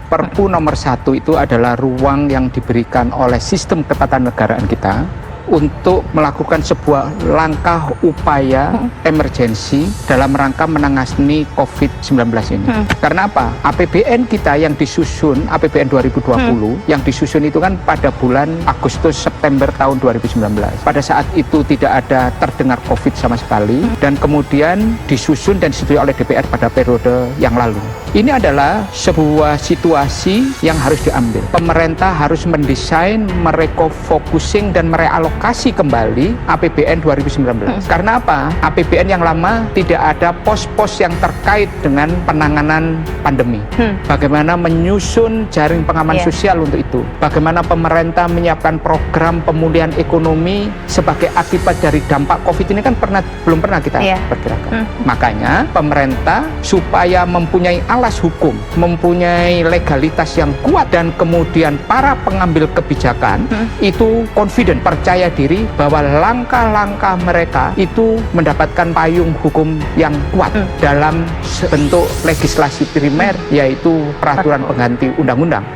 Perpu nomor 1 itu adalah ruang yang diberikan oleh sistem ketatanegaraan kita untuk melakukan sebuah langkah upaya emergensi dalam rangka menangani COVID-19 ini. Karena apa? APBN kita yang disusun, APBN 2020, yang disusun itu kan pada bulan Agustus September tahun 2019. Pada saat itu tidak ada terdengar COVID sama sekali, dan kemudian disusun dan disetujui oleh DPR pada periode yang lalu. Ini adalah sebuah situasi yang harus diambil. Pemerintah harus mendesain, merekofocusing, dan merealokasi kembali APBN 2019. Karena apa? APBN yang lama tidak ada pos-pos yang terkait dengan penanganan pandemi. Bagaimana menyusun jaring pengaman sosial untuk itu. Bagaimana pemerintah menyiapkan program pemulihan ekonomi sebagai akibat dari dampak COVID ini kan belum pernah kita perkirakan. Makanya pemerintah supaya mempunyai alas hukum, mempunyai legalitas yang kuat, dan kemudian para pengambil kebijakan itu confident, percaya diri bahwa langkah-langkah mereka itu mendapatkan payung hukum yang kuat dalam bentuk legislasi primer, yaitu peraturan pengganti undang-undang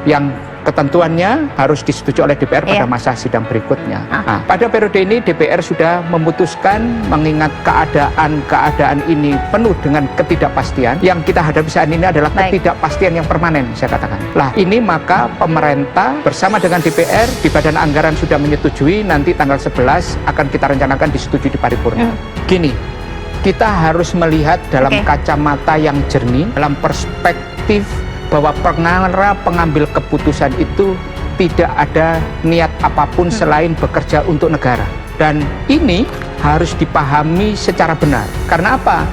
yang ketentuannya harus disetujui oleh DPR pada masa sidang berikutnya. Nah, pada periode ini DPR sudah memutuskan, mengingat keadaan ini penuh dengan ketidakpastian. Yang kita hadapi saat ini adalah ketidakpastian yang permanen, saya katakan. Lah, ini maka pemerintah bersama dengan DPR di Badan Anggaran sudah menyetujui, nanti tanggal 11 akan kita rencanakan disetujui di paripurna. Gini, kita harus melihat dalam kacamata yang jernih, dalam perspektif bahwa pengambil keputusan itu tidak ada niat apapun selain bekerja untuk negara. Dan ini harus dipahami secara benar. Karena apa?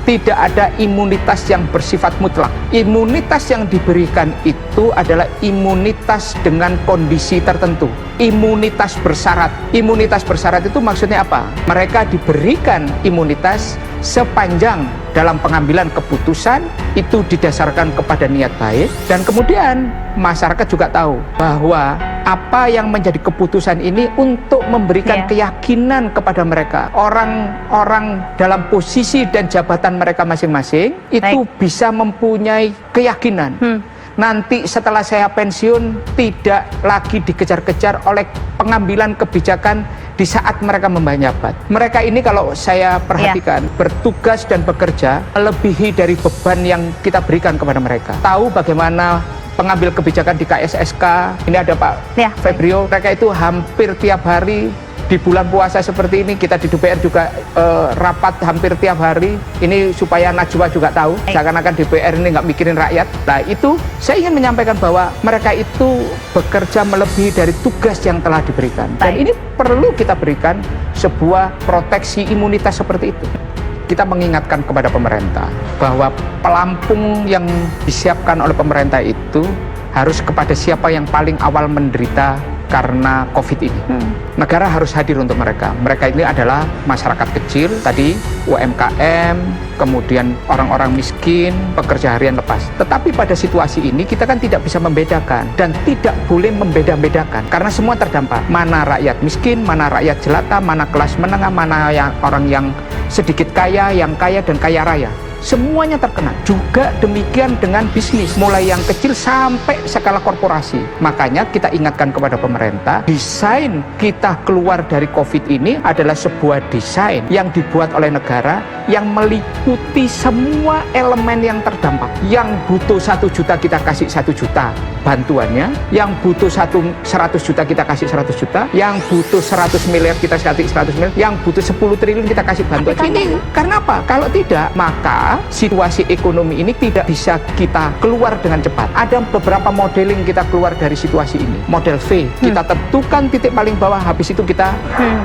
Tidak ada imunitas yang bersifat mutlak. Imunitas yang diberikan itu adalah imunitas dengan kondisi tertentu. Imunitas bersyarat. Imunitas bersyarat itu maksudnya apa? Mereka diberikan imunitas sepanjang dalam pengambilan keputusan itu didasarkan kepada niat baik, dan kemudian masyarakat juga tahu bahwa apa yang menjadi keputusan ini untuk memberikan keyakinan kepada mereka. Orang-orang dalam posisi dan jabatan mereka masing-masing itu bisa mempunyai keyakinan. Nanti setelah saya pensiun tidak lagi dikejar-kejar oleh pengambilan kebijakan di saat mereka menjabat. Mereka ini kalau saya perhatikan bertugas dan bekerja melebihi dari beban yang kita berikan kepada mereka. Tahu bagaimana pengambil kebijakan di KSSK, ini ada Pak Febrio, mereka itu hampir tiap hari. Di bulan puasa seperti ini kita di DPR juga rapat hampir tiap hari. Ini supaya Najwa juga tahu, seakan-akan DPR ini nggak mikirin rakyat. Nah itu saya ingin menyampaikan bahwa mereka itu bekerja melebihi dari tugas yang telah diberikan. Dan ini perlu kita berikan sebuah proteksi imunitas seperti itu. Kita mengingatkan kepada pemerintah bahwa pelampung yang disiapkan oleh pemerintah itu harus kepada siapa yang paling awal menderita karena COVID ini. Negara harus hadir untuk mereka. Mereka ini adalah masyarakat kecil, tadi UMKM, kemudian orang-orang miskin, pekerja harian lepas. Tetapi pada situasi ini kita kan tidak bisa membedakan dan tidak boleh membeda-bedakan karena semua terdampak. Mana rakyat miskin, mana rakyat jelata, mana kelas menengah, mana orang yang sedikit kaya, yang kaya dan kaya raya. Semuanya terkena. Juga demikian dengan bisnis, mulai yang kecil sampai skala korporasi. Makanya kita ingatkan kepada pemerintah, desain kita keluar dari COVID ini adalah sebuah desain yang dibuat oleh negara yang meliputi semua elemen yang terdampak. Yang butuh 1 juta kita kasih 1 juta bantuannya, yang butuh 100 juta kita kasih 100 juta, yang butuh 100 miliar kita kasih 100 miliar, yang butuh 10 triliun kita kasih bantuan. Ini karena apa? Kalau tidak, maka situasi ekonomi ini tidak bisa kita keluar dengan cepat. Ada beberapa modeling kita keluar dari situasi ini. Model V, kita tentukan titik paling bawah, habis itu kita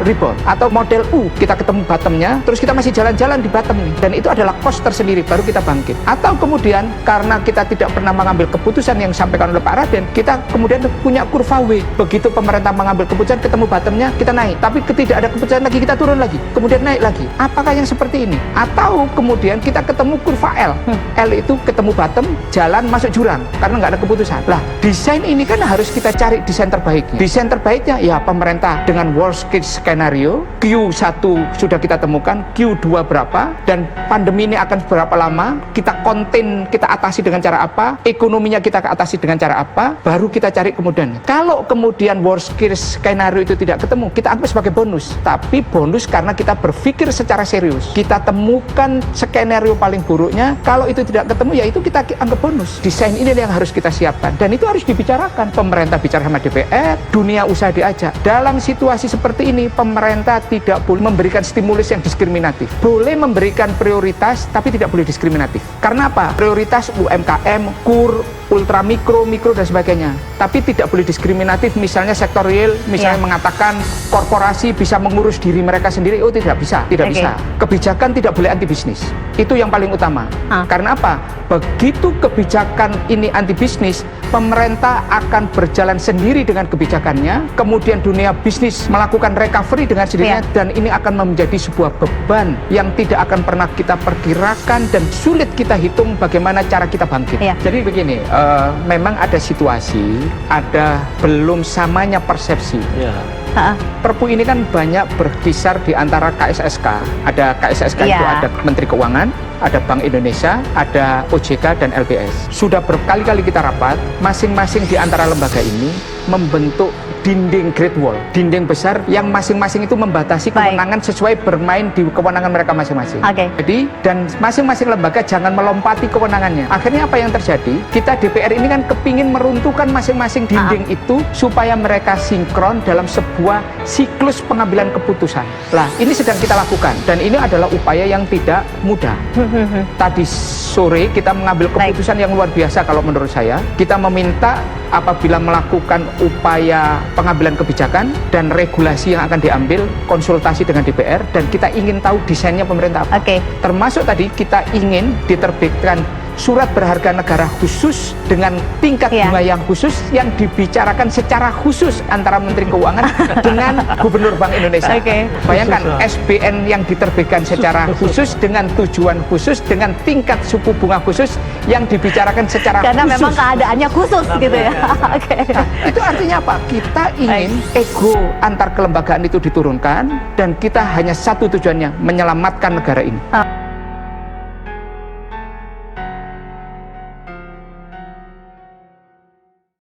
rebound. Atau model U, kita ketemu bottomnya, terus kita masih jalan-jalan di bottom nih. Dan itu adalah cost tersendiri, baru kita bangkit. Atau kemudian, karena kita tidak pernah mengambil keputusan yang disampaikan oleh Pak Raden, kita kemudian punya kurva W. Begitu pemerintah mengambil keputusan, ketemu bottomnya, kita naik. Tapi tidak ada keputusan lagi, kita turun lagi. Kemudian naik lagi. Apakah yang seperti ini? Atau kemudian kita ketemu ketemu kurva L. L itu ketemu bottom, jalan masuk jurang karena nggak ada keputusan. Lah, desain ini kan harus kita cari desain terbaiknya. Desain terbaiknya ya pemerintah dengan worst case skenario, Q1 sudah kita temukan, Q2 berapa, dan pandemi ini akan berapa lama, kita contain, kita atasi dengan cara apa, ekonominya kita atasi dengan cara apa, baru kita cari kemudian. Kalau kemudian worst case skenario itu tidak ketemu, kita anggap sebagai bonus. Tapi bonus karena kita berpikir secara serius. Kita temukan skenario paling buruknya, kalau itu tidak ketemu ya itu kita anggap bonus. Desain ini yang harus kita siapkan dan itu harus dibicarakan. Pemerintah bicara sama DPR, dunia usaha diajak. Dalam situasi seperti ini, pemerintah tidak boleh memberikan stimulus yang diskriminatif. Boleh memberikan prioritas tapi tidak boleh diskriminatif. Karena apa? Prioritas UMKM, KUR, ultra mikro, mikro dan sebagainya. Tapi tidak boleh diskriminatif, misalnya sektor real, misalnya mengatakan korporasi bisa mengurus diri mereka sendiri, oh tidak bisa, tidak bisa. Kebijakan tidak boleh anti bisnis. Itu yang paling utama. Karena apa? Begitu kebijakan ini anti bisnis, pemerintah akan berjalan sendiri dengan kebijakannya, kemudian dunia bisnis melakukan recovery dengan sendirinya, dan ini akan menjadi sebuah beban yang tidak akan pernah kita perkirakan dan sulit kita hitung bagaimana cara kita bangkit. Jadi begini, memang ada situasi, ada belum samanya persepsi. Perpu ini kan banyak berkisar di antara KSSK. Ada KSSK itu ada Menteri Keuangan, ada Bank Indonesia, ada OJK dan LBS. Sudah berkali-kali kita rapat, masing-masing di antara lembaga ini membentuk dinding Great Wall, dinding besar yang masing-masing itu membatasi kewenangan sesuai bermain di kewenangan mereka masing-masing. Jadi, dan masing-masing lembaga jangan melompati kewenangannya. Akhirnya apa yang terjadi? Kita DPR ini kan kepingin meruntuhkan masing-masing dinding itu supaya mereka sinkron dalam sebuah siklus pengambilan keputusan. Lah, ini sedang kita lakukan dan ini adalah upaya yang tidak mudah. Tadi sore kita mengambil keputusan yang luar biasa kalau menurut saya. Kita meminta apabila melakukan upaya pengambilan kebijakan dan regulasi yang akan diambil, konsultasi dengan DPR, dan kita ingin tahu desainnya pemerintah apa. Termasuk tadi kita ingin diterbitkan surat berharga negara khusus dengan tingkat bunga yang khusus yang dibicarakan secara khusus antara Menteri Keuangan dengan Gubernur Bank Indonesia. Bayangkan SBN yang diterbitkan secara khusus dengan tujuan khusus dengan tingkat suku bunga khusus yang dibicarakan secara karena khusus. Memang keadaannya khusus gitu ya. Nah, itu artinya apa? Kita ingin ego antar kelembagaan itu diturunkan dan kita hanya satu tujuannya, menyelamatkan negara ini.